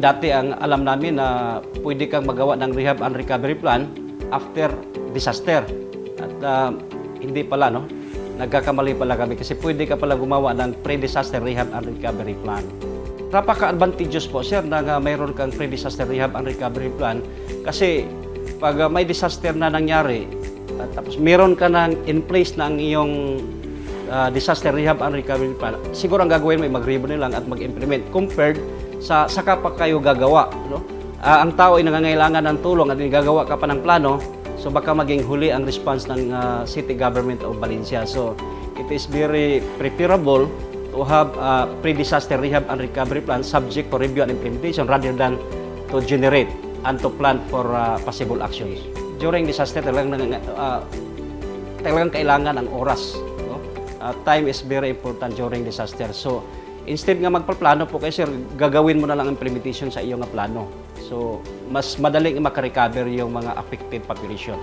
dati ang alam namin na pwede kang magawa ng rehab and recovery plan after disaster. At hindi pala, no? Nagkakamali pala kami kasi pwede ka pala gumawa ng pre-disaster rehab and recovery plan. Napaka-advantageous po, sir, na mayroon kang pre-disaster rehab and recovery plan kasi pag may disaster na nangyari, tapos meron ka ng in place na ang iyong disaster rehab and recovery plan, siguro ang gagawin mo ay mag-review lang at mag-implement compared sa saka pa kayo gagawa. No? Ang tao ay nangangailangan ng tulong at gagawa ka pa ng plano, so baka maging huli ang response ng City Government of Valencia. So it is very preferable to have a pre-disaster rehab and recovery plan subject to review and implementation rather than to generate and to plan for possible actions. During disaster, talagang kailangan ang oras. No? Time is very important during disaster. So, instead nga magpaplano po kayo, sir, gagawin mo na lang implementation sa iyong plano. So, mas madaling makarecover yung mga affected population.